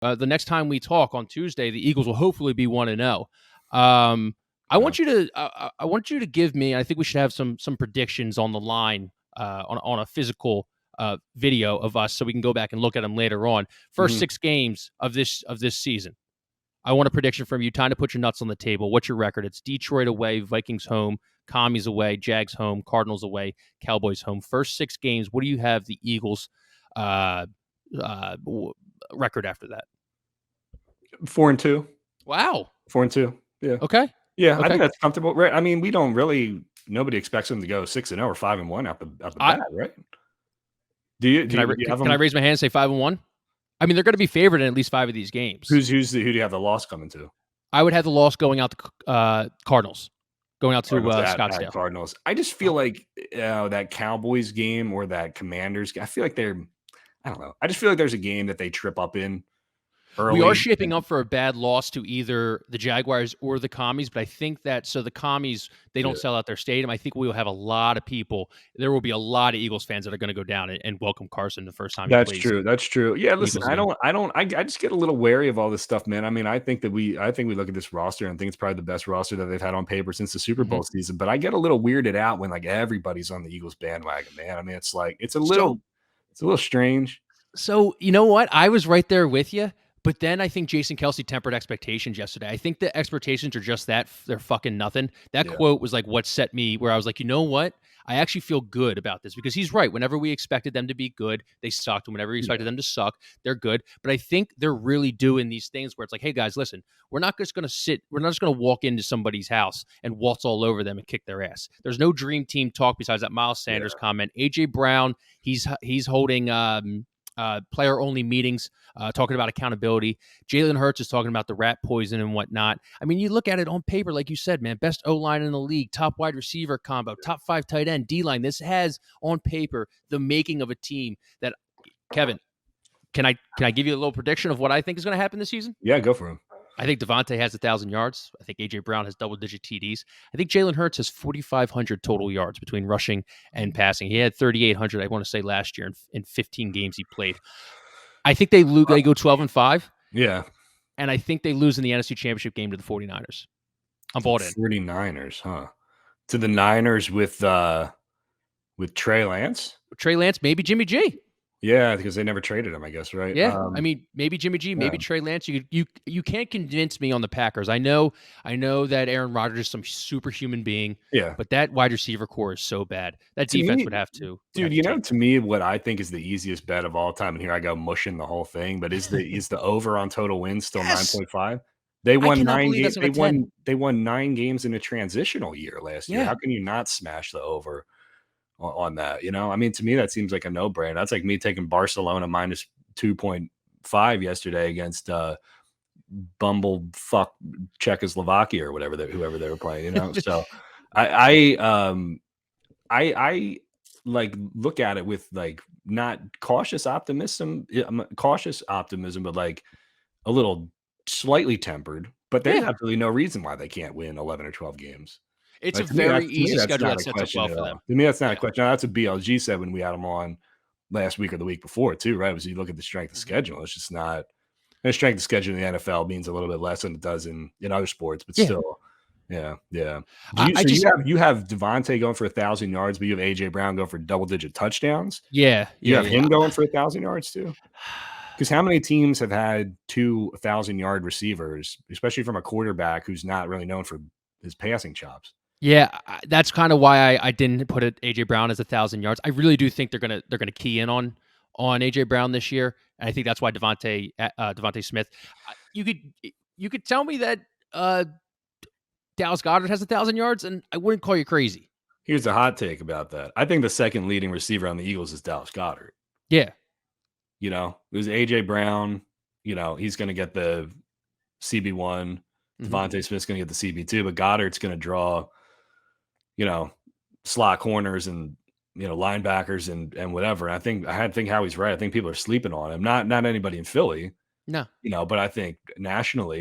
the next time we talk on Tuesday, the Eagles will hopefully be 1-0. I Yeah. want you to I want you to give me. I think we should have some predictions on the line on a physical video of us, so we can go back and look at them later on. First Mhm. 6 games of this season. I want a prediction from you. Time to put your nuts on the table. What's your record? It's Detroit away, Vikings home, Commies away, Jags home, Cardinals away, Cowboys home. First 6 games. What do you have the Eagles uh, uh, record after that? 4-2. Wow. 4-2. Yeah. Okay. Yeah, I Okay. think that's comfortable, right? I mean, we don't really nobody expects them to go 6-0 or 5-1 out the I bat, right? Do you do can I you do you have can I them? raise my hand and say 5-1? I mean, they're going to be favored in at least 5 of these games. Who do you have the loss coming to? I would have the loss going out to Cardinals, going out to Cardinals at Scottsdale. Cardinals. I just feel like, that Cowboys game or that Commanders I feel like I don't know. I just feel like there's a game that they trip up in We are early shaping and up for a bad loss to either the Jaguars or the Commies, but I think that the Commies, they yeah. don't sell out their stadium. I think we will have a lot of people. There will be a lot of Eagles fans that are going to go down and welcome Carson the first time he That's plays true, that's true. Yeah, the listen, Eagles again. I just get a little wary of all this stuff, man. I mean, I think we look at this roster and think it's probably the best roster that they've had on paper since the Super Mhm. Bowl season, but I get a little weirded out when, like, everybody's on the Eagles bandwagon, man. I mean, it's like So it's a little strange. So, you know what? I was right there with you, but then I think Jason Kelsey tempered expectations yesterday. I think the expectations are just that they're fucking nothing. That Yeah, quote was like what set me where I was like, you know what? I actually feel good about this because he's right. Whenever we expected them to be good, they sucked. And whenever we expected yeah, them to suck, they're good. But I think they're really doing these things where it's like, hey guys, listen, we're not just going to we're not just going to walk into somebody's house and waltz all over them and kick their ass. There's no dream team talk besides that Miles Sanders yeah. comment. AJ Brown, he's holding player only meetings, talking about accountability. Jalen Hurts is talking about the rat poison and whatnot. I mean, you look at it on paper, like you said, man, best O line in the league, top wide receiver combo, top 5 tight end, D line. This has on paper the making of a team that, Kevin, can I give you a little prediction of what I think is going to happen this season? Yeah, go for him. I think Devontae has 1,000 yards. I think A.J. Brown has double-digit TDs. I think Jalen Hurts has 4,500 total yards between rushing and passing. He had 3,800, I want to say, last year in 15 games he played. I think they go 12-5, Yeah. and I think they lose in the NFC Championship game to the 49ers. I'm To the bought in. 49ers, huh? To the Niners with Trey Lance? Trey Lance, maybe Jimmy G. Yeah, because they never traded him, I guess, right? Yeah, I mean, maybe Jimmy G, Yeah. maybe Trey Lance. You can't convince me on the Packers. I know that Aaron Rodgers is some superhuman being, Yeah. but that wide receiver core is so bad. That To defense me, would have to dude, take to me, what I think is the easiest bet of all time, and here I go mushing the whole thing, but is the over on total wins still Yes, 9.5? They I won cannot 9 believe games. that's not a 10. They won 9 games in a transitional year last year. Yeah, How can you not smash the over on that? You know, I mean, to me, that seems like a no-brainer. That's like me taking Barcelona minus 2.5 yesterday against bumblefuck Czechoslovakia or whoever they were playing, you know. So I like look at it with like not cautious optimism, but like a little slightly tempered. But there's yeah. absolutely no reason why they can't win 11 or 12 games. It's a Like very to me easy that's schedule not that a sets up question well at for all. them. To me, that's not a Yeah. question. Now, that's what BLG said when we had him on last week or the week before too, right? Was you look at the strength of Mhm. schedule. It's just not and strength of schedule in the NFL means a little bit less than it does in other sports, but Yeah. still, yeah, yeah. I So just you have Devontae going for 1,000 yards, but you have AJ Brown going for double digit touchdowns. yeah, You yeah, have yeah. him going for 1,000 yards too. Because how many teams have had 2,000-yard receivers, especially from a quarterback who's not really known for his passing chops? Yeah, that's kind of why I didn't put it AJ Brown as 1,000 yards. I really do think they're gonna key in on AJ Brown this year, and I think that's why Devontae Smith. You could tell me that uh, Dallas Goedert has 1,000 yards, and I wouldn't call you crazy. Here's a hot take about that. I think the second leading receiver on the Eagles is Dallas Goedert. Yeah, You know, it was AJ Brown. You know, he's going to get the CB1. hmm Devontae Smith's going to get the CB2, but Goddard's going to draw, you know, slot corners and linebackers and whatever. And I think Howie's right. I think people are sleeping on him. Not anybody in Philly, no, but I think nationally,